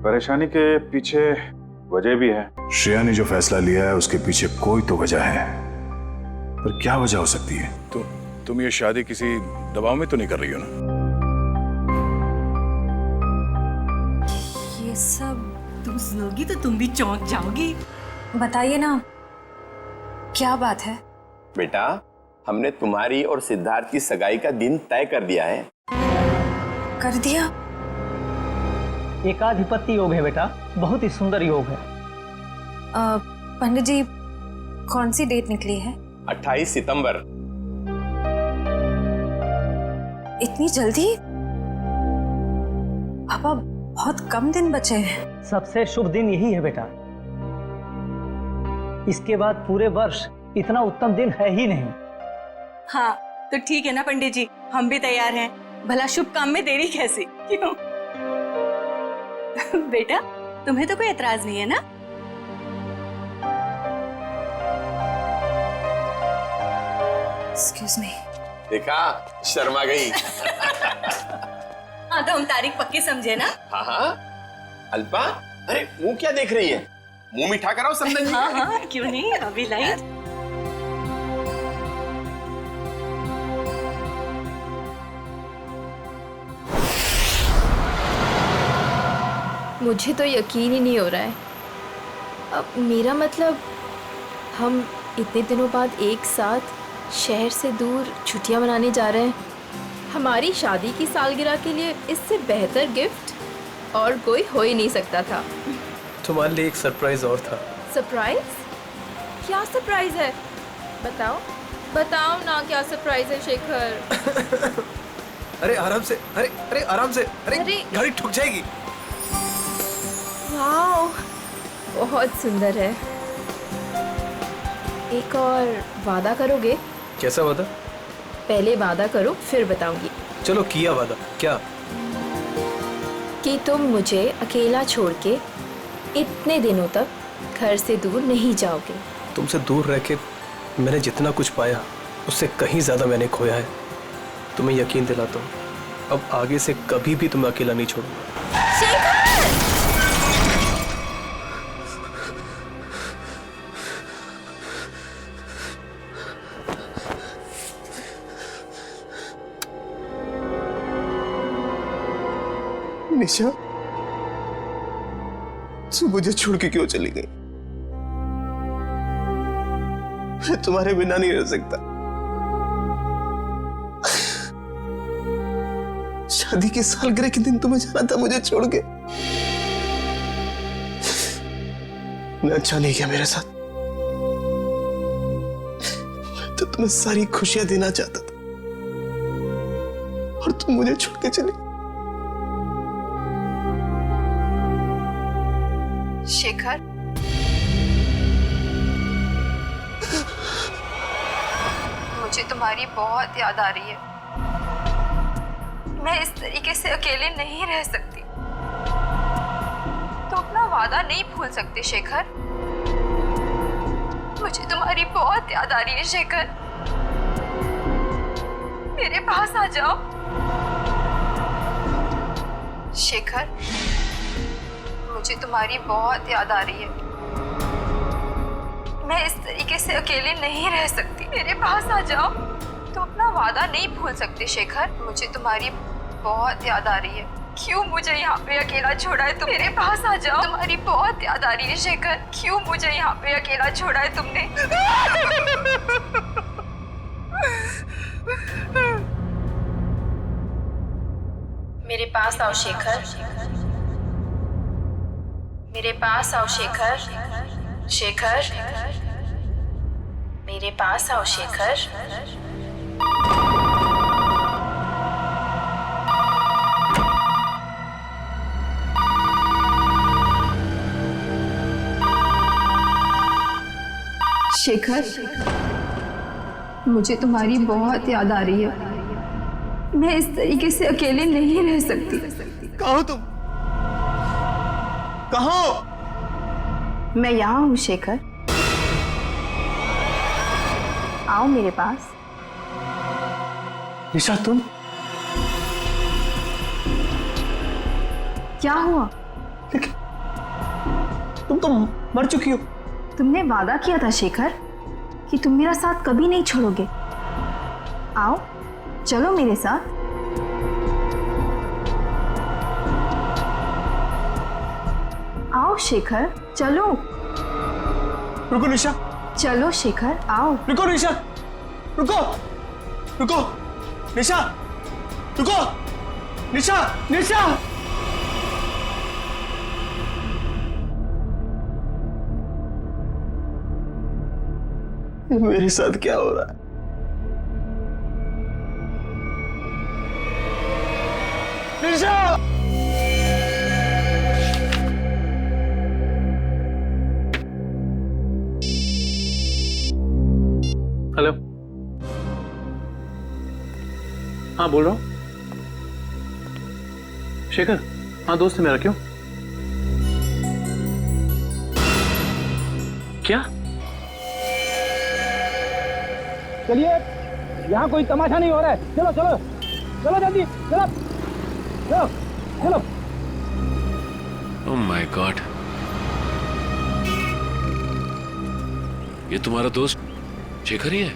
परेशानी के पीछे वजह भी है। श्रेया ने जो फैसला लिया है उसके पीछे कोई तो वजह है, पर क्या वजह हो सकती है? तुम ये शादी किसी दबाव में तो नहीं कर रही हो ना? ये सब तुम सुनोगी तो तुम भी चौंक जाओगी। बताइए ना, क्या बात है? बेटा, हमने तुम्हारी और सिद्धार्थ की सगाई का दिन तय कर दिया है। कर दिया? एकाधिपत्य योग है बेटा, बहुत ही सुंदर योग है। पंडित जी, कौन सी डेट निकली है? 28 सितंबर। इतनी जल्दी? पापा, बहुत कम दिन बचे हैं। सबसे शुभ दिन यही है बेटा। इसके बाद पूरे वर्ष इतना उत्तम दिन है ही नहीं। हाँ तो ठीक है ना पंडित जी, हम भी तैयार हैं। भला शुभ काम में देरी कैसी, क्यों? बेटा, तुम्हें तो कोई एतराज नहीं है ना? Excuse me. देखा, शर्मा गई। हाँ तो हम तारीख पक्की समझे ना? हाँ हाँ। अल्पा, अरे मुंह क्या देख रही है? मुंह मीठा कराओ संदन जी। हाँ हाँ, क्यों नहीं, अभी लाइट। मुझे तो यकीन ही नहीं हो रहा है। अब मेरा मतलब, हम इतने दिनों बाद एक साथ शहर से दूर छुट्टियां मनाने जा रहे हैं। हमारी शादी की सालगिरह के लिए इससे बेहतर गिफ्ट और कोई हो ही नहीं सकता था। तुम्हारे लिए एक सरप्राइज और था। सरप्राइज? क्या सरप्राइज है? बताओ बताओ ना, क्या सरप्राइज है शेखर? अरे आराम से, अरे अरे आराम से, अरे गाड़ी ठुक जाएगी। वाओ, बहुत सुंदर है। एक और वादा करोगे? कैसा वादा? पहले वादा करो फिर बताऊंगी। चलो किया वादा। क्या? कि तुम मुझे अकेला छोड़ के इतने दिनों तक घर से दूर नहीं जाओगे। तुमसे दूर रह के मैंने जितना कुछ पाया उससे कहीं ज्यादा मैंने खोया है। तुम्हें यकीन दिलाता हूँ, अब आगे से कभी भी तुम्हें अकेला नहीं छोड़ूंगा। शेखर! निशा, तू मुझे छोड़ के क्यों चली गई? मैं तुम्हारे बिना नहीं रह सकता। शादी की सालगिरह के दिन तुम्हें जाना था मुझे छोड़ के। मैं अच्छा नहीं किया मेरे साथ। मैं तो तुम्हें सारी खुशियां देना चाहता था और तुम मुझे छोड़ के चली। शेखर, मुझे तुम्हारी बहुत याद आ रही है। मैं इस तरीके से अकेले नहीं रह सकती। तो अपना वादा नहीं भूल सकते शेखर। मुझे तुम्हारी बहुत याद आ रही है शेखर। मेरे पास आ जाओ शेखर। मुझे तुम्हारी बहुत याद आ रही है। मैं इस तरीके से अकेले नहीं रह सकती। मेरे पास आ जाओ। तुम अपना वादा नहीं भूल सकते शेखर। मुझे तुम्हारी बहुत याद आ रही है। क्यों मुझे यहाँ पे अकेला छोड़ा है तुम? मेरे पास आ जाओ। तुम्हारी बहुत याद आ रही है शेखर। क्यों मुझे यहाँ पे अकेला छोड़ा है तुमने? मेरे पास आओ शेखर। मेरे पास आओ शेखर। शेखर, मेरे पास आओ शेखर। शेखर, मुझे तुम्हारी बहुत याद आ रही है। मैं इस तरीके से अकेले नहीं रह सकती। कहाँ हो तुम? कहाँ हो? मैं यहाँ हूँ शेखर। आओ मेरे पास। निशा, तुम? क्या हुआ? तुम तो मर चुकी हो। तुमने वादा किया था शेखर कि तुम मेरा साथ कभी नहीं छोड़ोगे। आओ, चलो मेरे साथ। आओ शेखर, चलो। रुको निशा, चलो शेखर, आओ। रुको निशा, रुको, रुको, निशा, रुको, निशा, निशा। मेरे साथ क्या हो रहा है? निशा! हेलो। हाँ बोल रहा हूँ। शेखर, हाँ दोस्त है मेरा। क्यों? क्या? चलिए, यहाँ कोई तमाशा नहीं हो रहा है। चलो चलो चलो जल्दी, चलो चलो चलो। ओह माय गॉड, ये तुम्हारा दोस्त शेखर ही है?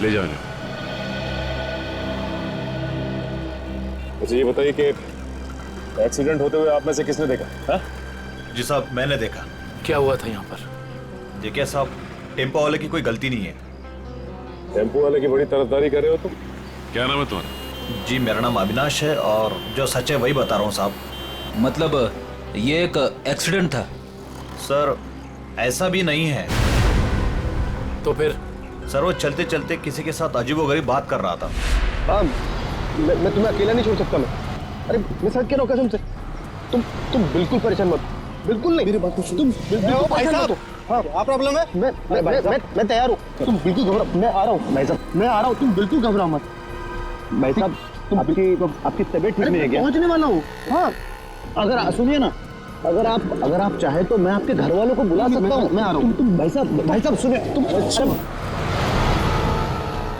ले जाओ इन्हें। मुझे ये बताइए कि एक्सीडेंट होते हुए आप में से किसने देखा? हाँ? जी साहब, मैंने देखा। क्या हुआ था यहाँ पर? देखिए साहब, टेम्पो वाले की कोई गलती नहीं है। टेम्पो वाले की बड़ी तरफदारी कर रहे हो तुम? क्या नाम है तुम्हारा? जी मेरा नाम अविनाश है और जो सच है वही बता रहा हूँ साहब। मतलब ये एक एक्सीडेंट था? सर ऐसा भी नहीं है। तो फिर? सर वो चलते चलते किसी के साथ अजीबोगरीब बात कर रहा था। हाँ, मैं तुम्हें अकेला नहीं छोड़ सकता। मैं अरे मैं सच कह रहा हूँ कसम से। तुम बिल्कुल परेशान मत, बिल्कुल नहीं। मेरी बात को सुनो। तुम बिल्कुल परेशान मत हो। हाँ, क्या प्रॉब्लम है? मैं तैयार हूँ। तुम बिल्कुल घबराओ। मैं आ रहा हूँ भाई साहब, मैं आ रहा हूँ। तुम बिल्कुल घबराओ मत भाई साहब। आपकी तबीयत ठीक नहीं है क्या? पहुँचने वाला हूँ। हाँ, अगर सुनिए ना, अगर आप चाहे तो मैं आपके घर वालों को बुला सकता हूँ। मैं आ रहा हूँ। तुम भाई साहब सुनिए। तुम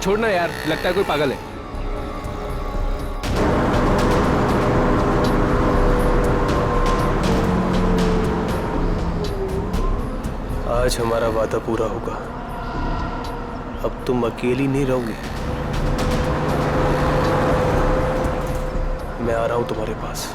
छोड़ना यार, लगता है कोई पागल है। आज हमारा वादा पूरा होगा। अब तुम अकेली नहीं रहोगी। मैं आ रहा हूं तुम्हारे पास।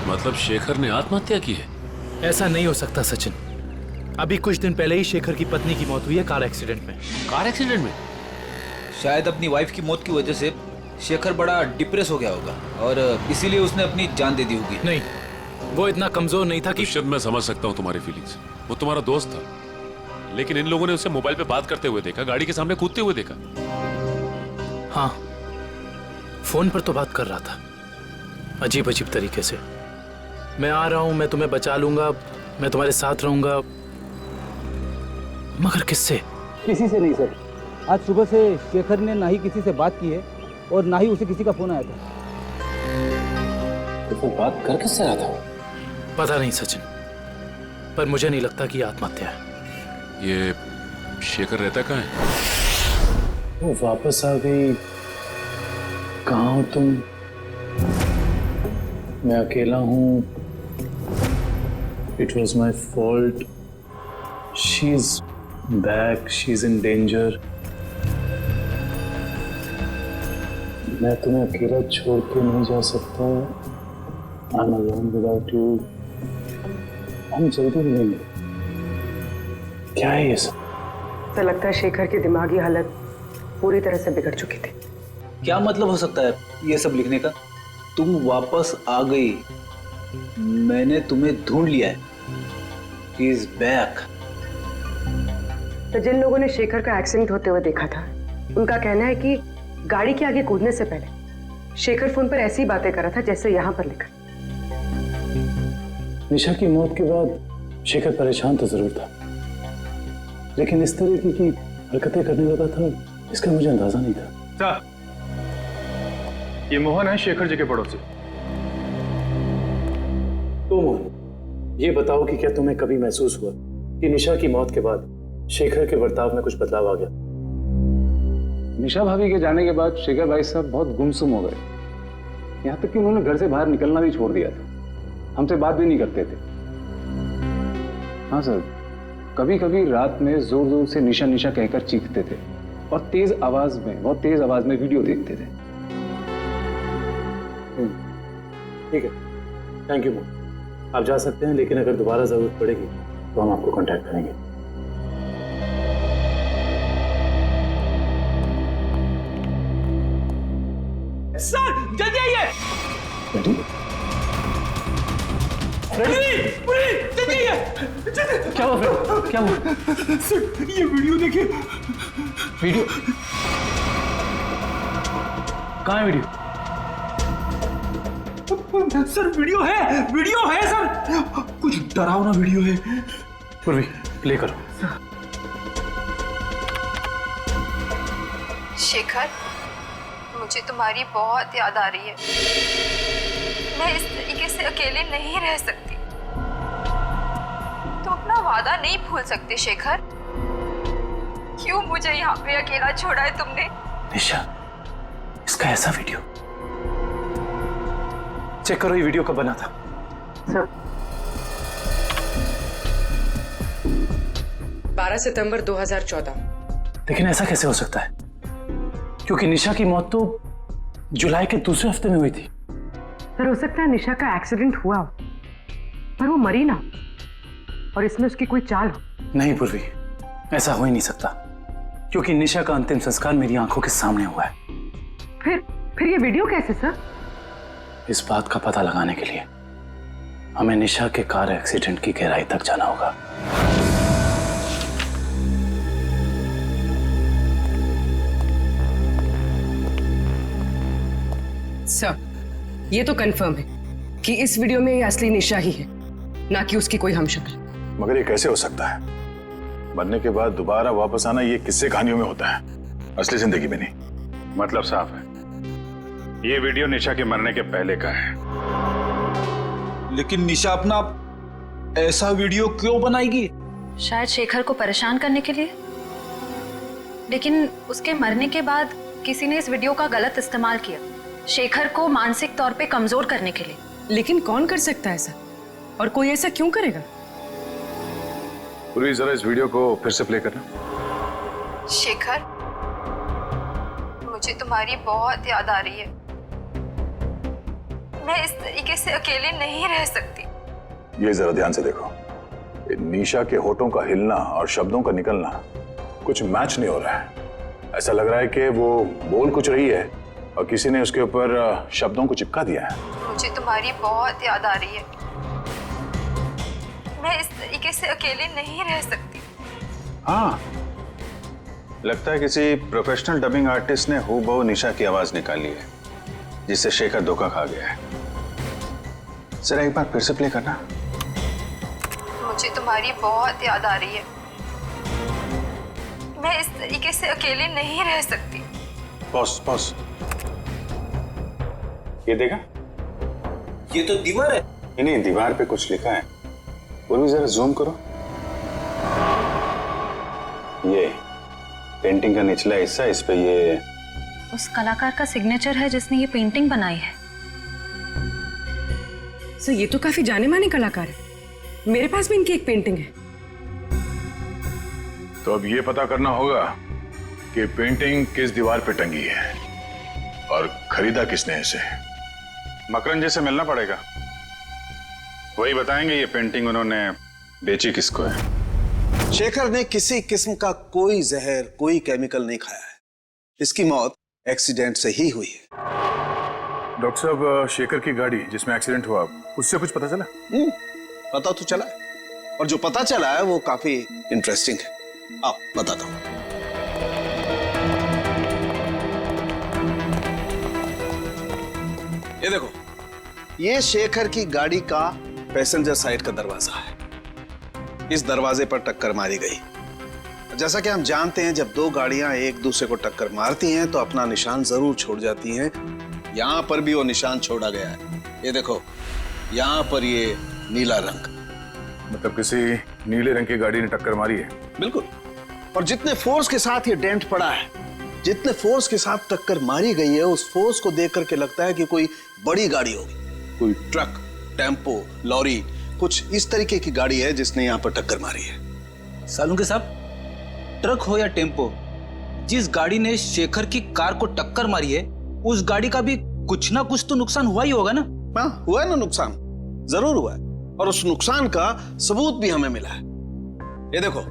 मतलब शेखर ने आत्महत्या की है? ऐसा नहीं हो सकता सचिन। अभी कुछ दिन पहले ही शेखर की पत्नी की मौत हुई है कार एक्सीडेंट में। कार एक्सीडेंट में? शायद अपनी वाइफ की मौत की वजह से शेखर बड़ा डिप्रेस हो गया होगा और इसीलिए उसने अपनी जान दे दी होगी। नहीं, वो इतना कमजोर नहीं था कि। शायद मैं समझ सकता हूँ तुम्हारी फीलिंग्स। वो तुम्हारा दोस्त था, लेकिन इन लोगों ने उसे मोबाइल पे बात करते हुए देखा, गाड़ी के सामने कूदते हुए देखा। हाँ, फोन पर तो बात कर रहा था, अजीब अजीब तरीके से। मैं आ रहा हूं, मैं तुम्हें बचा लूंगा, मैं तुम्हारे साथ रहूंगा। मगर किससे? किसी से नहीं सर। आज सुबह से शेखर ने ना ही किसी से बात की है और ना ही उसे किसी का फोन आया था। तो वो बात कर किससे रहा था? पता नहीं सचिन, पर मुझे नहीं लगता कि ये आत्महत्या है। ये शेखर रहता कहाँ है? वो वापस आ गई। कहाँ हो तुम? मैं अकेला हूँ। It was my fault. She's back. She's in danger. मैं तुम्हें अकेला छोड़ के नहीं जा सकता। I'm alone without you. हम जल्दी मिलेंगे। क्या है ये सब? तो लगता है शेखर की दिमागी हालत पूरी तरह से बिगड़ चुकी थी। क्या मतलब हो सकता है ये सब लिखने का? तुम वापस आ गई, मैंने तुम्हें ढूंढ लिया है। He is back. तो जिन लोगों ने शेखर का एक्सीडेंट होते हुए देखा था, उनका कहना है कि गाड़ी के आगे कूदने से पहले शेखर फोन पर ऐसी बातें कर रहा था जैसे यहाँ पर लिखा। निशा की मौत के बाद शेखर परेशान तो जरूर था, लेकिन इस तरह की हरकतें करने लगा था इसका मुझे अंदाजा नहीं था। ये मोहन है शेखर जी के पड़ोसी। तो मोहन, ये बताओ कि क्या तुम्हें कभी महसूस हुआ कि निशा की मौत के बाद शेखर के बर्ताव में कुछ बदलाव आ गया? निशा भाभी के जाने के बाद शेखर भाई साहब बहुत गुमसुम हो गए, यहाँ तक कि उन्होंने घर से बाहर निकलना भी छोड़ दिया था, हमसे बात भी नहीं करते थे। हाँ सर, कभी कभी रात में जोर जोर से निशा निशा कहकर चीखते थे और बहुत तेज आवाज में वीडियो देखते थे। ठीक है, थैंक यू मोहन, आप जा सकते हैं, लेकिन अगर दोबारा जरूरत पड़ेगी तो हम आपको कांटेक्ट करेंगे। सर जल्दी आइए। रेडी? जल्दी आइए। क्या हुआ फ्रेंड? क्या हुआ? सर ये वीडियो देखिए। वीडियो कहाँ है? वीडियो सर वीडियो है सर, कुछ डरावना वीडियो है। पूर्वी प्ले करो। शेखर, मुझे तुम्हारी बहुत याद आ रही है। मैं इस तरीके से अकेले नहीं रह सकती। तुम अपना वादा नहीं भूल सकते शेखर। क्यों मुझे यहाँ पे अकेला छोड़ा है तुमने? निशा, इसका ऐसा वीडियो चेक करो, ये वीडियो कब बना था? सर 12 सितंबर 2014। लेकिन ऐसा कैसे हो सकता है, क्योंकि निशा की मौत तो जुलाई के दूसरे हफ्ते में हुई थी। सर हो सकता है निशा का एक्सीडेंट हुआ हो, पर वो मरी ना, और इसमें उसकी कोई चाल हो। नहीं पूर्वी, ऐसा हो ही नहीं सकता, क्योंकि निशा का अंतिम संस्कार मेरी आंखों के सामने हुआ है। फिर ये वीडियो कैसे सर? इस बात का पता लगाने के लिए हमें निशा के कार एक्सीडेंट की गहराई तक जाना होगा। सर ये तो कंफर्म है कि इस वीडियो में ये असली निशा ही है, ना कि उसकी कोई हमशक्ल। मगर ये कैसे हो सकता है? मरने के बाद दोबारा वापस आना ये किस्से कहानियों में होता है, असली जिंदगी में नहीं। मतलब साफ है, ये वीडियो निशा के मरने के पहले का है। लेकिन निशा अपना ऐसा वीडियो क्यों बनाएगी? शायद शेखर को परेशान करने के लिए, लेकिन उसके मरने के बाद किसी ने इस वीडियो का गलत इस्तेमाल किया, शेखर को मानसिक तौर पे कमजोर करने के लिए। लेकिन कौन कर सकता है ऐसा, और कोई ऐसा क्यों करेगा? पूरी जरा इस वीडियो को फिर से प्ले करना। शेखर, मुझे तुम्हारी बहुत याद आ रही है। मैं इस तरीके से अकेले नहीं रह सकती। ये जरा ध्यान से देखो, निशा के होठों का हिलना और शब्दों का निकलना कुछ मैच नहीं हो रहा है। ऐसा लग रहा है कि वो बोल कुछ रही है और किसी ने उसके ऊपर शब्दों को चिपका दिया है। मुझे तुम्हारी बहुत याद आ रही है। मैं इस तरीके से अकेले नहीं रह सकती। हाँ, लगता है किसी प्रोफेशनल डबिंग आर्टिस्ट ने हूबहू निशा की आवाज निकाली है, जिससे शेखर धोखा खा गया है। जरा एक बार फिर से प्ले करना। मुझे तुम्हारी बहुत याद आ रही है। मैं इस तरीके से अकेले नहीं रह सकती। पॉज। ये देखा? ये तो दीवार है। नहीं, दीवार पे कुछ लिखा है। वो भी जरा जूम करो। ये पेंटिंग का निचला हिस्सा, इस पे ये उस कलाकार का सिग्नेचर है जिसने ये पेंटिंग बनाई है। सर ये तो काफी जाने माने कलाकार है, मेरे पास भी इनकी एक पेंटिंग है। तो अब ये पता करना होगा कि पेंटिंग किस दीवार पे टंगी है और खरीदा किसने इसे। मकरन जी से मिलना पड़ेगा, वही बताएंगे ये पेंटिंग उन्होंने बेची किसको है। शेखर ने किसी किस्म का कोई जहर, कोई केमिकल नहीं खाया है। इसकी मौत एक्सीडेंट से ही हुई है। डॉक्टर साहब, शेखर की गाड़ी जिसमें एक्सीडेंट हुआ, उससे कुछ पता चला? पता तो चला है, और जो पता चला है वो काफी इंटरेस्टिंग है। आओ बताता हूं। ये देखो, ये शेखर की गाड़ी का पैसेंजर साइड का दरवाजा है। इस दरवाजे पर टक्कर मारी गई। जैसा कि हम जानते हैं, जब दो गाड़ियां एक दूसरे को टक्कर मारती हैं तो अपना निशान जरूर छोड़ जाती हैं। यहां पर भी वो निशान छोड़ा गया है। ये देखो, यहां पर ये नीला रंग, मतलब किसी नीले रंग की गाड़ी ने टक्कर मारी है। बिल्कुल। और जितने फोर्स के साथ ये डेंट पड़ा है, जितने फोर्स के साथ टक्कर मारी गई है, उस फोर्स को देख करके लगता है कि कोई बड़ी गाड़ी होगी, कोई ट्रक, टेम्पो, लॉरी, कुछ इस तरीके की गाड़ी है जिसने यहाँ पर टक्कर मारी है। सालुंके साहब, ट्रक हो या टेम्पो, जिस गाड़ी ने शेखर की कार को टक्कर मारी है, उस गाड़ी का भी कुछ ना कुछ तो नुकसान हुआ ही होगा ना? हाँ, हुआ है ना नुकसान, जरूर हुआ है। और उस नुकसान का सबूत भी हमें मिला है। ये देखो,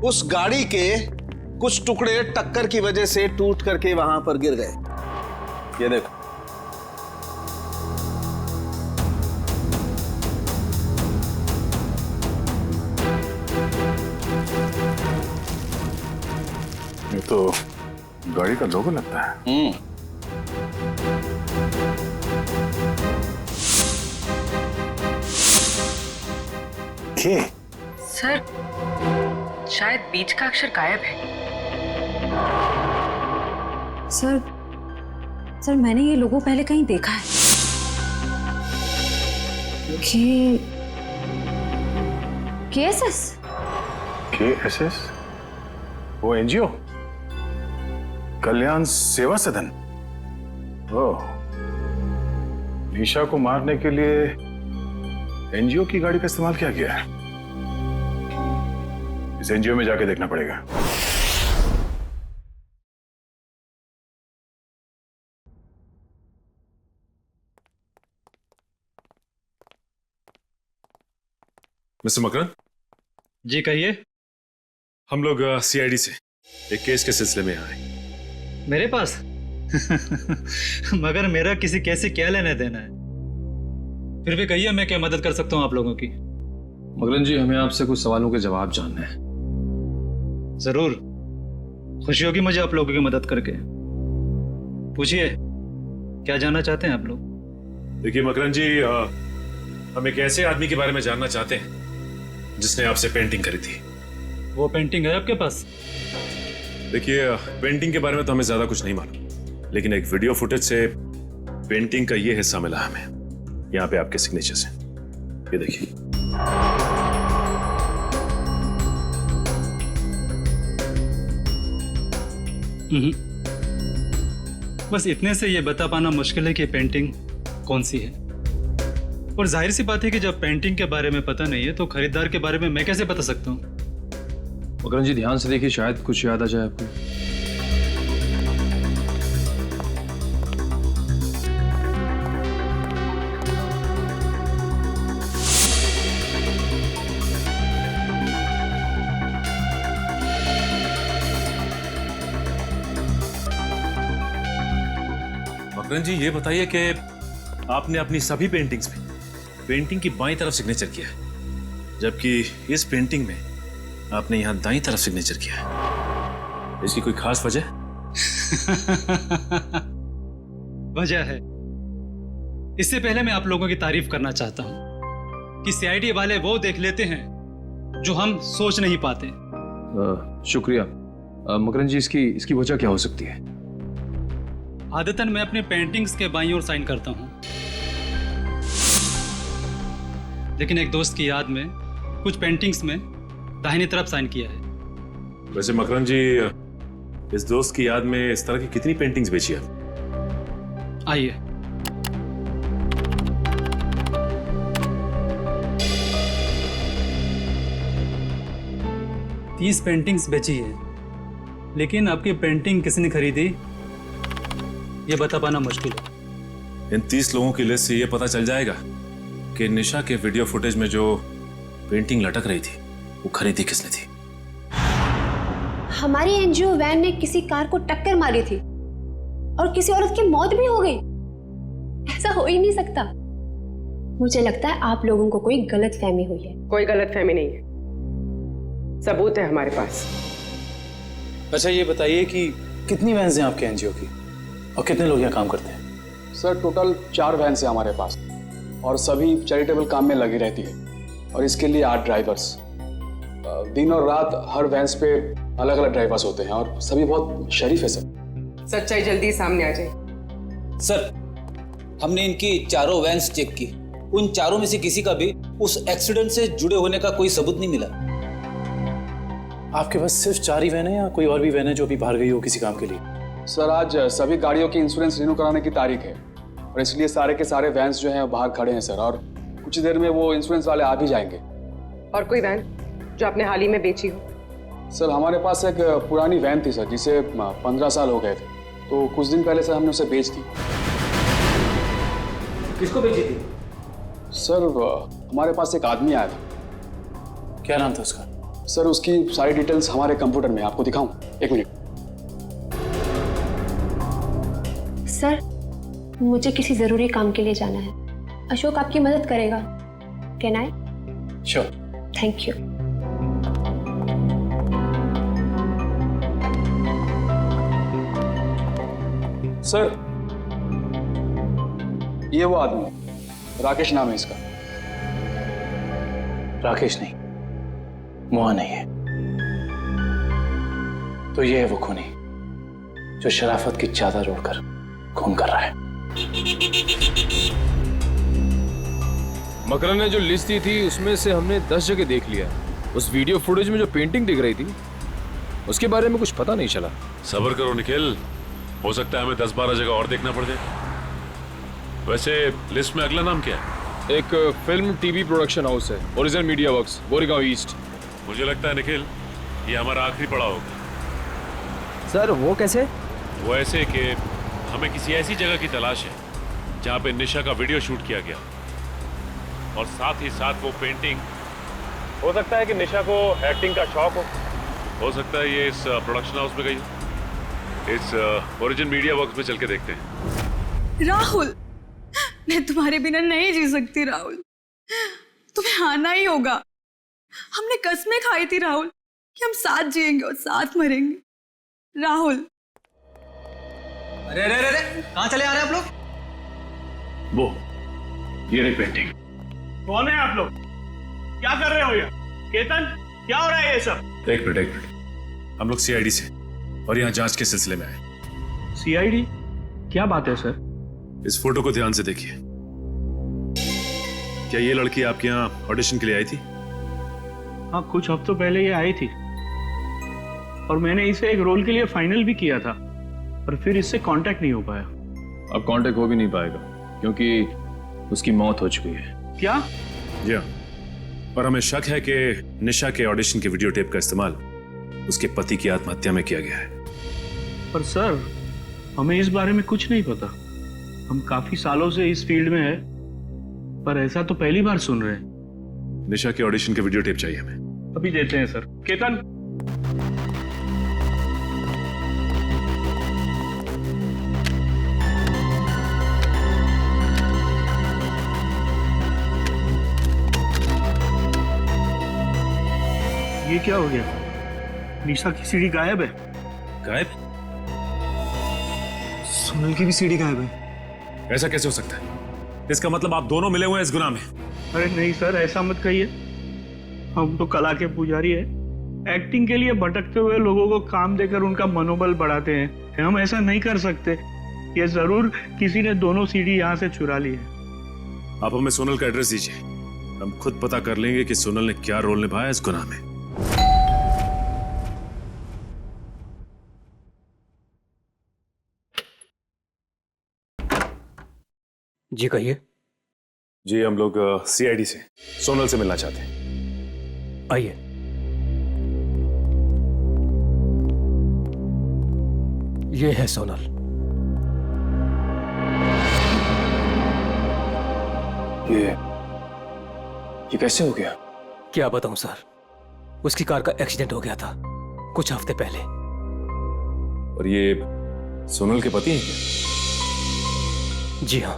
उस गाड़ी के कुछ टुकड़े टक्कर की वजह से टूट करके वहां पर गिर गए। ये देखो, ये तो गाड़ी का लोगो लगता है। सर, शायद बीच का अक्षर गायब है। सर मैंने ये लोगो पहले कहीं देखा है। KSS? वो एनजीओ, कल्याण सेवा सदन। ओह, निशा को मारने के लिए एनजीओ की गाड़ी का इस्तेमाल किया गया है। इस एनजीओ में जाके देखना पड़ेगा। मिस्टर मकरन जी, कहिए। हम लोग सीआईडी से एक केस के सिलसिले में आए। मेरे पास मगर मेरा किसी केस से क्या लेना देना है? फिर भी कहिए, मैं क्या मदद कर सकता हूँ आप लोगों की? मगरन जी, हमें आपसे कुछ सवालों के जवाब जानने हैं। जरूर, खुशी होगी मुझे आप लोगों की मदद करके। पूछिए, क्या जानना चाहते हैं आप लोग? देखिए मकरन जी, हम एक ऐसे आदमी के बारे में जानना चाहते हैं जिसने आपसे पेंटिंग करी थी। वो पेंटिंग है आपके पास? देखिए, पेंटिंग के बारे में तो हमें ज्यादा कुछ नहीं मालूम, लेकिन एक वीडियो फुटेज से पेंटिंग का ये हिस्सा मिला हमें। यहाँ पे आपके सिग्नेचर्स हैं, ये देखिए। बस इतने से ये बता पाना मुश्किल है कि पेंटिंग कौन सी है। और जाहिर सी बात है कि जब पेंटिंग के बारे में पता नहीं है तो खरीदार के बारे में मैं कैसे बता सकता हूँ? मकरन जी, ध्यान से देखिए, शायद कुछ याद आ जाए आपको। मकरन जी, ये बताइए कि आपने अपनी सभी पेंटिंग्स में पेंटिंग की बाईं तरफ सिग्नेचर किया है, जबकि इस पेंटिंग में आपने यहां दाईं तरफ सिग्नेचर किया है। इसकी कोई खास वजह? वजह है। इससे पहले मैं आप लोगों की तारीफ करना चाहता हूं कि सीआईडी वाले वो देख लेते हैं जो हम सोच नहीं पाते। शुक्रिया। मकरन जी, इसकी वजह क्या हो सकती है? आदतन मैं अपने पेंटिंग्स के बाईं ओर साइन करता हूं, लेकिन एक दोस्त की याद में कुछ पेंटिंग्स में दाहिनी तरफ साइन किया है। वैसे मकरन जी, इस दोस्त की याद में इस तरह की कितनी पेंटिंग्स बेची आप? आइए, तीस पेंटिंग्स बेची है, लेकिन आपकी पेंटिंग किसने खरीदी ये बता पाना मुश्किल है। इन 30 लोगों की लिस्ट से ये पता चल जाएगा कि निशा के वीडियो फुटेज में जो पेंटिंग लटक रही थी वो खरीदी किसने थी। हमारी एनजीओ वैन ने किसी कार को टक्कर मारी थी और किसी औरत की मौत भी हो गई। ऐसा हो ही नहीं सकता। मुझे लगता है आप लोगों को कोई गलतफहमी हुई है। कोई गलतफहमी नहीं है, सबूत है हमारे पास। अच्छा, ये बताइए कि कितनी वैन्स हैं आपके एनजीओ की और कितने लोग यहाँ काम करते हैं? सर, टोटल 4 वैन है हमारे पास। और सभी चैरिटेबल काम में लगी रहती है, और इसके लिए 8 ड्राइवर्स। दिन और रात हर वैन्स पे अलग अलग ड्राइवर्स होते हैं और सभी बहुत शरीफ है सर। सच्चाई जल्दी सामने आ जाए। सर, हमने इनकी चारों वैन्स चेक की, उन चारों में से किसी का भी उस एक्सीडेंट से जुड़े होने का कोई सबूत नहीं मिला। आपके पास सिर्फ 4 ही वैन है या कोई और भी वैन है जो अभी बाहर गई हो किसी काम के लिए? सर, आज सभी गाड़ियों की इंश्योरेंस रिन्यू कराने की तारीख है और इसलिए सारे के सारे वैन्स जो हैं बाहर खड़े हैं सर, और कुछ देर में वो इंश्योरेंस वाले आ भी जाएंगे। और कोई वैन जो आपने हाल ही में बेची हो? सर, हमारे पास एक पुरानी वैन थी सर, जिसे 15 साल हो गए थे, तो कुछ दिन पहले सर हमने उसे बेच दी। किसको बेची थी? सर, हमारे पास एक आदमी आया था। क्या नाम था उसका? सर, उसकी सारी डिटेल्स हमारे कंप्यूटर में, आपको दिखाऊं? 1 मिनट। सर, मुझे किसी जरूरी काम के लिए जाना है। अशोक आपकी मदद करेगा। Can I? Sure. Thank you. Sir, ये वो आदमी, राकेश नाम है इसका। राकेश नहीं, मोहन नहीं है, तो ये है वो खूनी जो शराफत की चादर ओढ़कर खून कर रहा है। मकरन ने जो लिस्ट दी थी उसमें से हमने 10 जगह देख लिया। उस वीडियो फुटेज में जो पेंटिंग दिख रही थी उसके बारे में कुछ पता नहीं चला। सब्र करो निखिल, हो सकता है हमें 10-12 जगह और देखना पड़ जाए। वैसे लिस्ट में अगला नाम क्या है? एक फिल्म टीवी प्रोडक्शन हाउस है, original media works, Goregaon east. मुझे लगता है निखिल ये हमारा आखिरी पड़ाव होगा। सर, वो कैसे? वो ऐसे कि हमें किसी ऐसी जगह की तलाश है जहाँ पे निशा का वीडियो शूट किया गया, और साथ ही साथ वो पेंटिंग। हो सकता है कि निशा को एक्टिंग का शौक हो सकता है ये इस प्रोडक्शन हाउस में गई हो। इस ओरिजिन मीडिया वर्क्स में चल के देखते हैं। राहुल, मैं तुम्हारे बिना नहीं जी सकती राहुल, तुम्हें आना ही होगा। हमने कसमें खाई थी राहुल कि हम साथ जिएंगे और साथ मरेंगे। राहुल। अरे अरे अरे, कहाँ चले आ रहे हैं आप लोग? वो ये रही पेंटिंग। कौन है आप लोग? क्या कर रहे हो ये? केतन, क्या हो रहा है ये सब? एक मिनट, हम लोग सीआईडी से और यहाँ जांच के सिलसिले में आए। सीआईडी? क्या बात है सर? इस फोटो को ध्यान से देखिए। क्या ये लड़की आपके यहाँ ऑडिशन के लिए आई थी? हाँ, कुछ हफ्तों पहले ये आई थी और मैंने इसे एक रोल के लिए फाइनल भी किया था, पर फिर इससे कांटेक्ट नहीं हो पाया। अब कांटेक्ट हो भी नहीं पाएगा क्योंकि उसकी मौत हो चुकी है। क्या? जी हाँ, पर हमें शक है कि निशा के ऑडिशन के वीडियो टेप का इस्तेमाल उसके पति की आत्महत्या में किया गया है। पर सर, हमें इस बारे में कुछ नहीं पता। हम काफी सालों से इस फील्ड में है, पर ऐसा तो पहली बार सुन रहे हैं। निशा के ऑडिशन के वीडियो टेप चाहिए हमें। अभी देते हैं सर। केतन, ये क्या हो गया? निशा की सीडी गायब है। गायब? सोनल की भी सीडी गायब है। ऐसा कैसे हो सकता है? इसका मतलब आप दोनों मिले हुए हैं इस गुनाह में। अरे नहीं सर, ऐसा मत कहिए। हम तो कला के पुजारी है। एक्टिंग के लिए भटकते हुए लोगों को काम देकर उनका मनोबल बढ़ाते हैं। हम ऐसा नहीं कर सकते। ये जरूर किसी ने दोनों सीडी यहाँ से चुरा ली है। आप हमें सोनल का एड्रेस दीजिए, हम खुद पता कर लेंगे कि सोनल ने क्या रोल निभाया इस गुनाह में। जी कहिए। जी, हम लोग सीआईडी से सोनल से मिलना चाहते हैं। आइए। ये है सोनल। ये कैसे हो गया? क्या बताऊं सर, उसकी कार का एक्सीडेंट हो गया था कुछ हफ्ते पहले। और ये सोनल के पति हैं क्या? जी हाँ,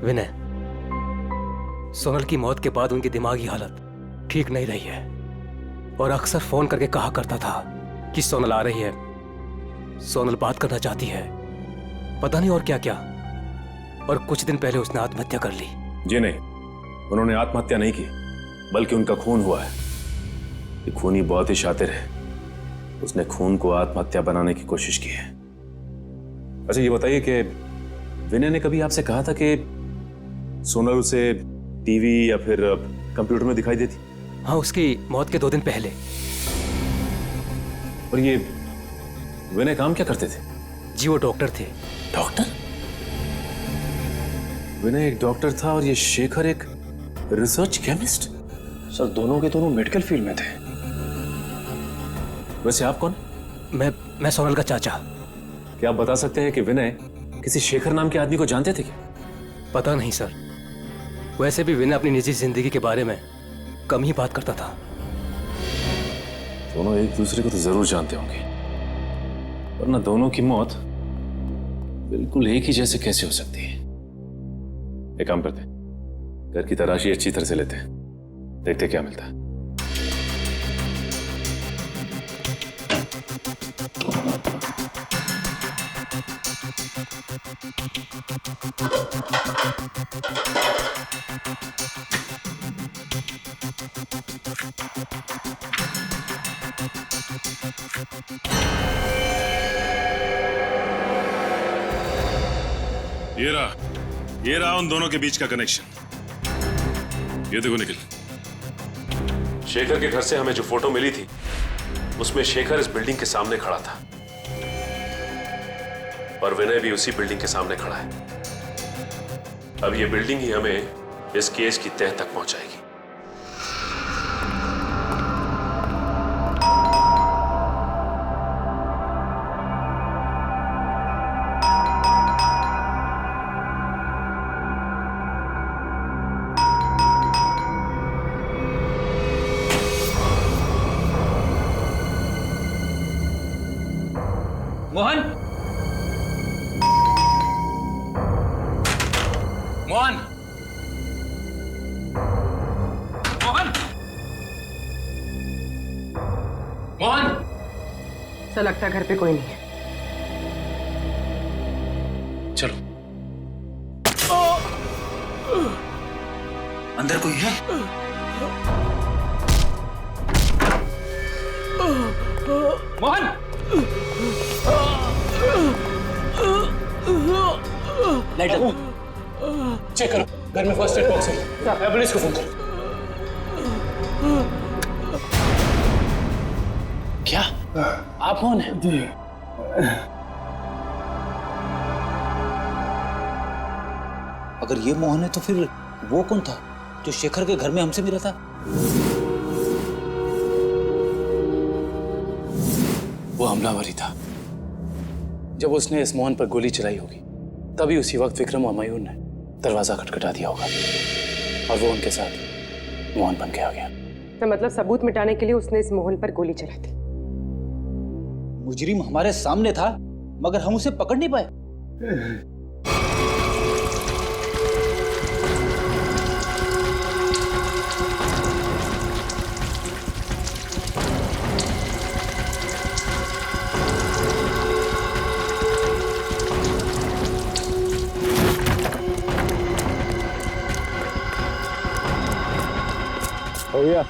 विनय। सोनल की मौत के बाद उनकी दिमागी हालत ठीक नहीं रही है और अक्सर फोन करके कहा करता था कि सोनल आ रही है, सोनल बात करना चाहती है, पता नहीं और क्या क्या। और कुछ दिन पहले उसने आत्महत्या कर ली। जी नहीं, उन्होंने आत्महत्या नहीं की, बल्कि उनका खून हुआ है। ये खूनी बहुत ही शातिर है, उसने खून को आत्महत्या बनाने की कोशिश की है। अच्छा ये बताइए कि विनय ने कभी आपसे कहा था कि सोनल उसे टीवी या फिर कंप्यूटर में दिखाई देती? हाँ, उसकी मौत के 2 दिन पहले। और ये विनय काम क्या करते थे? जी वो डॉक्टर थे। डॉक्टर? विनय एक डॉक्टर था और ये शेखर एक रिसर्च केमिस्ट? सर दोनों के दोनों मेडिकल फील्ड में थे। वैसे आप कौन? मैं सोनल का चाचा। क्या आप बता सकते हैं कि विनय किसी शेखर नाम के आदमी को जानते थे क्या? पता नहीं सर, वैसे भी विनय अपनी निजी जिंदगी के बारे में कम ही बात करता था। दोनों एक दूसरे को तो जरूर जानते होंगे, वरना दोनों की मौत बिल्कुल एक ही जैसे कैसे हो सकती है? एक काम करते हैं, घर की तलाशी अच्छी तरह से लेते हैं, देखते क्या मिलता है। ये रहा उन दोनों के बीच का कनेक्शन। ये देखो निखिल, शेखर के घर से हमें जो फोटो मिली थी उसमें शेखर इस बिल्डिंग के सामने खड़ा था और विनय भी उसी बिल्डिंग के सामने खड़ा है। अब ये बिल्डिंग ही हमें इस केस की तह तक पहुंचाएगी। मोहन, मोहन, मोहन, मोहन। ऐसा लगता है घर पे कोई नहीं है। चलो अंदर कोई है? मोहन, लाइट चेक करो, घर में फर्स्ट एड बॉक्स है, एम्बुलेंस को फोन करो। क्या आप कौन हैं? जी अगर ये मोहन है तो फिर वो कौन था जो शेखर के घर में हमसे मिला था? वो हमलावर ही था। जब उसने इस मोहन पर गोली चलाई होगी तभी उसी वक्त विक्रम और मयूर ने दरवाजा खटखटा दिया होगा और वो उनके साथ मोहन बन के आ गया। तो मतलब सबूत मिटाने के लिए उसने इस मोहन पर गोली चलाई थी। मुजरिम हमारे सामने था मगर हम उसे पकड़ नहीं पाए। भैया,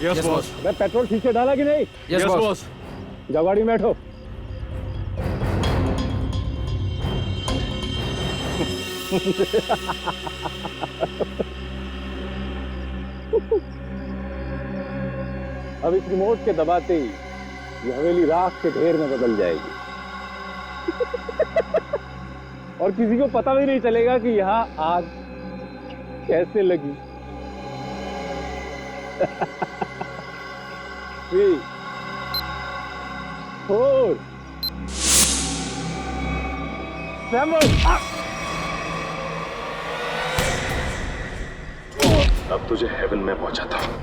यस बॉस। मैं पेट्रोल ठीक से डाला कि नहीं? Yes boss. जाओ गाड़ी में बैठो। अब इस रिमोट के दबाते ही ये हवेली राख के ढेर में बदल जाएगी और किसी को पता भी नहीं चलेगा कि यहाँ आग कैसे लगी। 3, 4, 7। अब तुझे हेवन में पहुंचाता हूं।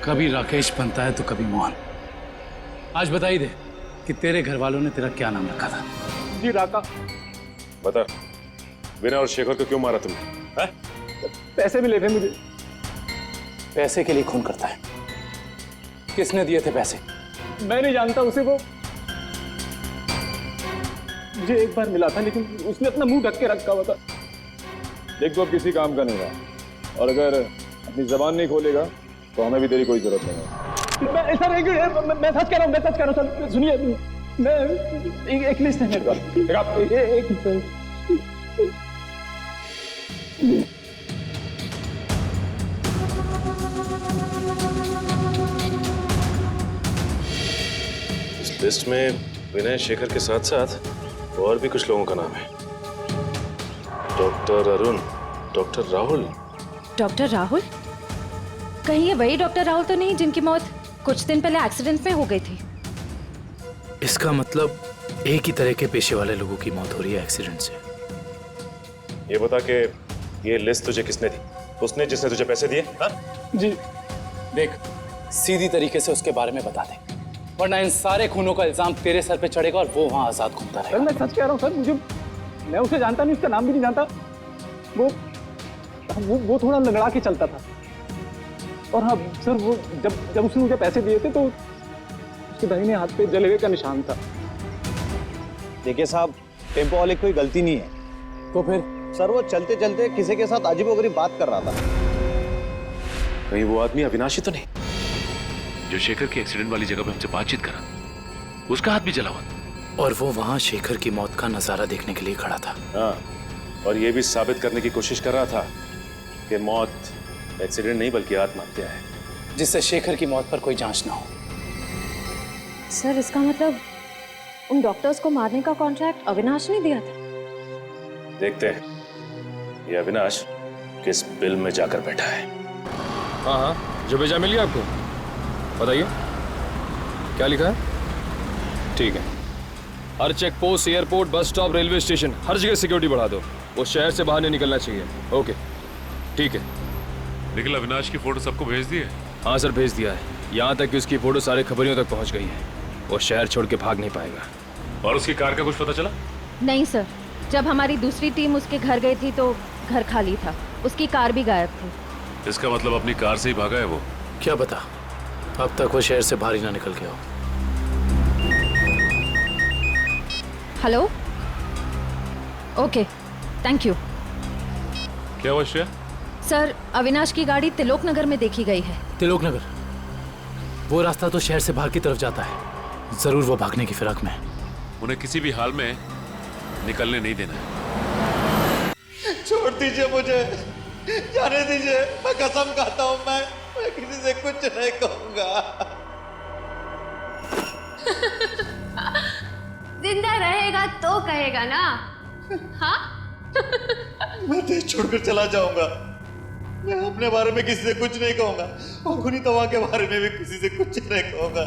कभी राकेश बनता है तो कभी मोहन। आज बता ही दे कि तेरे घर वालों ने तेरा क्या नाम रखा था। जी राका। बता, विनय और शेखर को क्यों मारा तुमने? पैसे मिले थे मुझे। पैसे के लिए खून करता है? किसने दिए थे पैसे? मैं नहीं जानता उसे, वो मुझे एक बार मिला था लेकिन उसने अपना मुंह ढक के रखा हुआ था। देख तो अब किसी काम का नहीं रहा, और अगर अपनी जबान नहीं खोलेगा तो हमें भी तेरी कोई जरूरत नहीं है। मैं सच कह रहा हूँ, मैं सच कह रहा हूँ सर, सुनिए, मैं एक लिस्ट है मेरे पास। इस लिस्ट में विनय शेखर के साथ साथ और भी कुछ लोगों का नाम है। Doctor Arun, doctor Rahul. Doctor Rahul? कहीं ये वही डॉक्टर राहुल तो नहीं जिनकी मौत कुछ दिन पहले एक्सीडेंट में हो गई थी? इसका मतलब एक ही तरह के पेशे वाले लोगों की मौत हो रही है एक्सीडेंट से। ये बता के ये लिस्ट तुझे किसने दी? उसने जिसने तुझे पैसे दिए? हाँ? जी देख, सीधी तरीके से उसके बारे में बता दे, वरना इन सारे खूनों का इल्जाम तेरे सर पे चढ़ेगा और वो वहां आजाद घूमता रहेगा। मैं सच कह रहा हूँ सर, मैं उसे जानता नहीं, उसका नाम भी नहीं जानता। वो थोड़ा लंगड़ा के चलता था। और हाँ सर, वो जब उसने मुझे पैसे दिए थे तो उसके दाहिने हाथ पे जले हुए का निशान था। देखिए साहब, टेम्पो वाले की कोई गलती नहीं है। तो फिर? सर वो चलते चलते किसी के साथ अजीबोगरीब बात कर रहा था। कहीं वो आदमी अविनाशी तो नहीं जो शेखर के एक्सीडेंट वाली जगह पे हमसे बातचीत करा? उसका हाथ भी जला हुआ। और वो वहां शेखर की मौत का नजारा देखने के लिए खड़ा था। हाँ, और ये भी साबित करने की कोशिश कर रहा था कि मौत एक्सीडेंट नहीं बल्कि आत्महत्या है, जिससे शेखर की मौत पर कोई जांच ना हो। सर इसका मतलब उन डॉक्टर्स को मारने का कॉन्ट्रैक्ट अविनाश ने दिया था? देखते हैं ये अविनाश किस बिल में जाकर बैठा है। हाँ हाँ, जो भेजा मिल गया आपको? बताइए क्या लिखा है? ठीक है, हर check post, airport, bus stop, railway station, हर जगह सिक्योरिटी बढ़ा दो। वो शहर से बाहर नहीं निकलना चाहिए। ओके ठीक है। निखिल, अविनाश की फोटो सबको भेज दी है? हाँ सर, भेज दिया है। यहाँ तक कि उसकी फोटो सारे खबरियों तक पहुँच गई है। वो शहर छोड़ के भाग नहीं पाएगा। और उसकी कार का कुछ पता चला? नहीं सर, जब हमारी दूसरी टीम उसके घर गई थी तो घर खाली था, उसकी कार भी गायब थी। इसका मतलब अपनी कार से ही भागा है वो? क्या पता, अब तक वो शहर से बाहर ही ना निकल गया हो। Hello, okay, thank you. क्या हुआ श्रेया? सर, अविनाश की गाड़ी तिलोक नगर में देखी गई है। तिलोक नगर? वो रास्ता तो शहर से बाहर की तरफ जाता है। जरूर वो भागने की फिराक में है। उन्हें किसी भी हाल में निकलने नहीं देना है। छोड़ दीजिए मुझे, जाने दीजिए। मैं कसम खाता हूँ, मैं किसी से कुछ नहीं कहूंगा। जिंदा रहेगा तो कहेगा ना? हाँ? मैं देश छोड़कर चला जाऊंगा। मैं अपने बारे में किसी से कुछ नहीं कहूंगा और खुनी तवा के बारे में भी किसी से कुछ नहीं कहूंगा।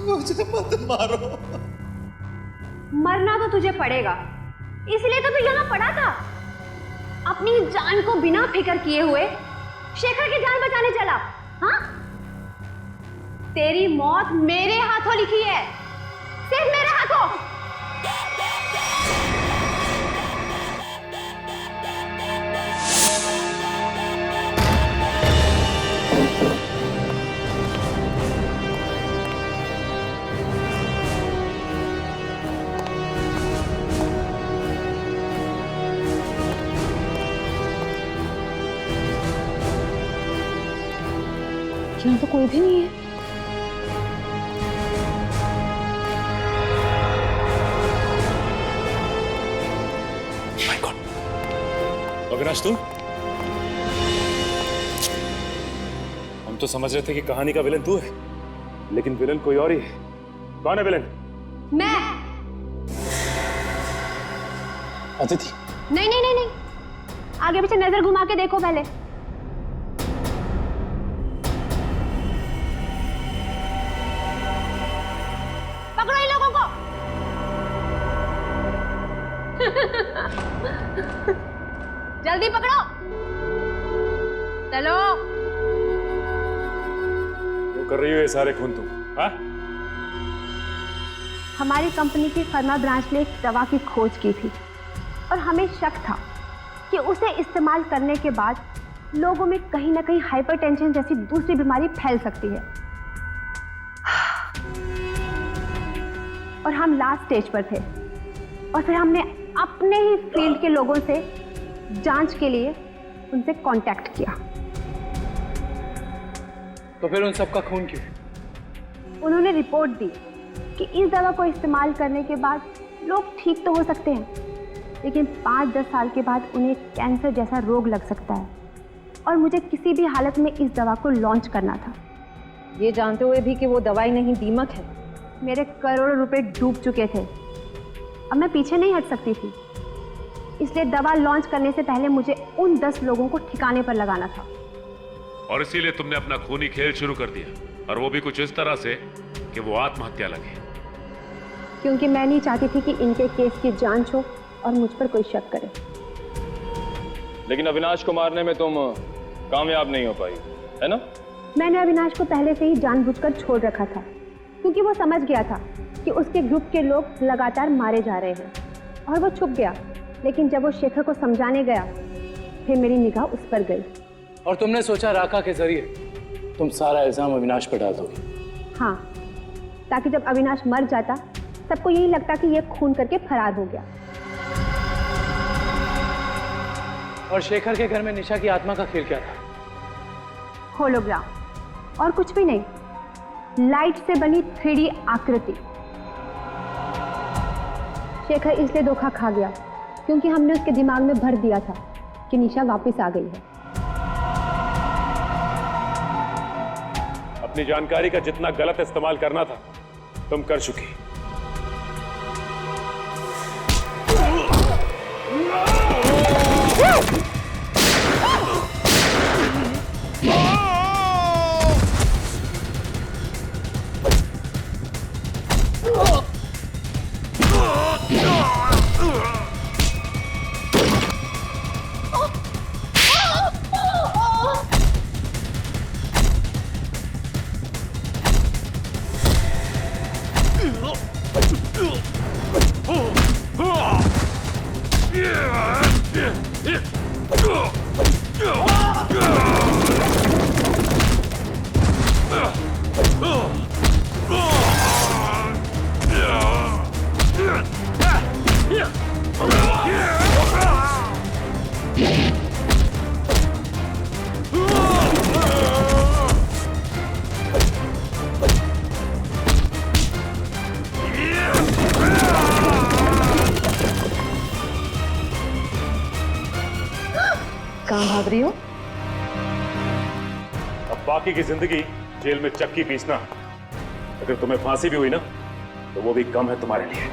मुझे मत मारो। मरना तो तुझे पड़ेगा, इसलिए तो तू यहाँ पड़ा था। अपनी जान को बिना फिक्र किए हुए शेखर की जान बचाने चला। हाँ? तेरी मौत मेरे हाथों लिखी है, सिर्फ मेरे हाथों। यहाँ तो कोई भी नहीं है। अविनाश, तुम? हम तो समझ रहे थे कि कहानी का विलन तू है, लेकिन विलन कोई और ही है। कौन है विलन? मैं। अदिति? नहीं नहीं नहीं नहीं, आगे पीछे नजर घुमा के देखो पहले। पकड़ो इन लोगों को। जल्दी पकड़ो, चलो। वो कर रही हो ये सारे खून तुम? हाँ? हमारी कंपनी की फर्मा ब्रांच ने एक दवा की खोज की थी और हमें शक था कि उसे इस्तेमाल करने के बाद लोगों में कहीं ना कहीं हाइपरटेंशन जैसी दूसरी बीमारी फैल सकती है। और हम लास्ट स्टेज पर थे और फिर हमने अपने ही फील्ड के लोगों से जांच के लिए उनसे कांटेक्ट किया। तो फिर उन सबका खून क्यों? उन्होंने रिपोर्ट दी कि इस दवा को इस्तेमाल करने के बाद लोग ठीक तो हो सकते हैं, लेकिन 5-10 साल के बाद उन्हें कैंसर जैसा रोग लग सकता है और मुझे किसी भी हालत में इस दवा को लॉन्च करना था, ये जानते हुए भी कि वो दवाई नहीं दीमक है। मेरे करोड़ों रुपए डूब चुके थे, अब मैं पीछे नहीं हट सकती थी, इसलिए दवा लॉन्च करने से पहले मुझे उन 10 लोगों को ठिकाने पर लगाना था। और इसीलिए तुमने अपना खूनी खेल शुरू कर दिया, और वो भी कुछ इस तरह से कि वो आत्महत्या लगे। क्योंकि मैं नहीं चाहती थी कि इनके केस की जांच हो और मुझ पर कोई शक करे। लेकिन अविनाश को मारने में तुम कामयाब नहीं हो पाई, है ना? मैंने अविनाश को पहले से ही जानबूझकर छोड़ रखा था, क्योंकि वो समझ गया था कि उसके ग्रुप के लोग लगातार मारे जा रहे हैं और वो छुप गया। लेकिन जब वो शेखर को समझाने गया, फिर मेरी निगाह उस पर गई। और तुमने सोचा राका के जरिए तुम सारा इल्जाम अविनाश पर डाल दोगे? हाँ, ताकि जब अविनाश मर जाता सबको यही लगता कि ये खून करके फरार हो गया। और शेखर के घर में निशा की आत्मा का खेल क्या था? होलोग्राम, और कुछ भी नहीं, लाइट से बनी 3D आकृति। शेखर इसलिए धोखा खा गया क्योंकि हमने उसके दिमाग में भर दिया था कि निशा वापस आ गई है। अपनी जानकारी का जितना गलत इस्तेमाल करना था तुम कर चुकी। कहाँ भाग रही हो? अब बाकी की जिंदगी जेल में चक्की पीसना। अगर तुम्हें फांसी भी हुई ना तो वो भी कम है तुम्हारे लिए।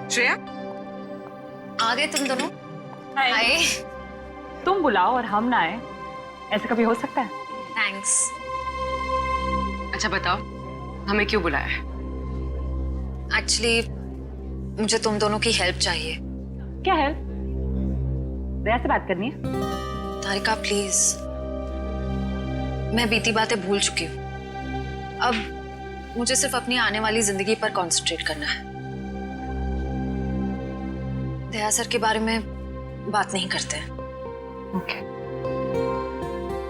श्रेया, आ गए तुम दोनों? हाय। तुम बुलाओ और हम ना आए, ऐसा कभी हो सकता है? थैंक्स। अच्छा बताओ, हमें क्यों बुलाया है? एक्चुअली मुझे तुम दोनों की हेल्प चाहिए। क्या हेल्प? दया से बात करनी है? तारिका प्लीज, मैं बीती बातें भूल चुकी हूँ। अब मुझे सिर्फ अपनी आने वाली जिंदगी पर कंसंट्रेट करना है। दया सर के बारे में बात नहीं करते हैं। ओके।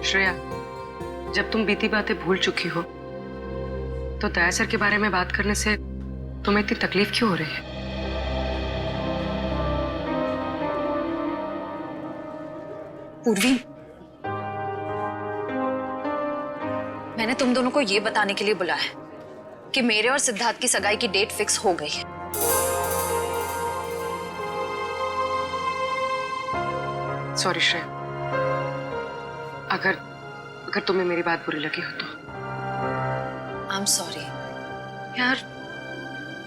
श्रेया, जब तुम बीती बातें भूल चुकी हो तो दया सर के बारे में बात करने से तुम्हें इतनी तकलीफ क्यों हो रही है? पूर्वी, मैंने तुम दोनों को ये बताने के लिए बुलाया है कि मेरे और सिद्धार्थ की सगाई की डेट फिक्स हो गई है। सॉरी श्रेया, अगर तुम्हें मेरी बात बुरी लगी हो तो। आई एम सॉरी यार,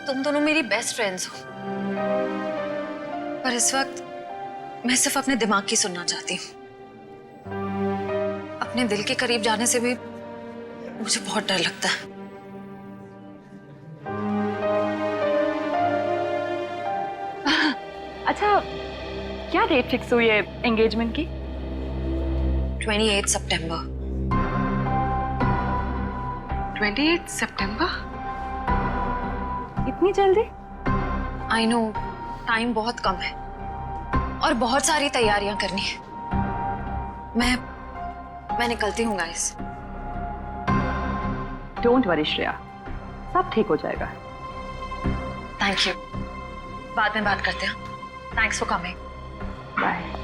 तुम दोनों मेरी बेस्ट फ्रेंड्स हो, पर इस वक्त मैं सिर्फ अपने दिमाग की सुनना चाहती हूँ। अपने दिल के करीब जाने से भी मुझे बहुत डर लगता है। अच्छा, क्या डेट फिक्स हुई है एंगेजमेंट की? 28 सितंबर। 28 सितंबर? इतनी जल्दी? आई नो, टाइम बहुत कम है और बहुत सारी तैयारियां करनी है। मैं निकलती हूँ गाइस। डोंट वरी श्रेया, सब ठीक हो जाएगा। थैंक यू, बाद में बात करते हैं। Thanks for coming. बाय।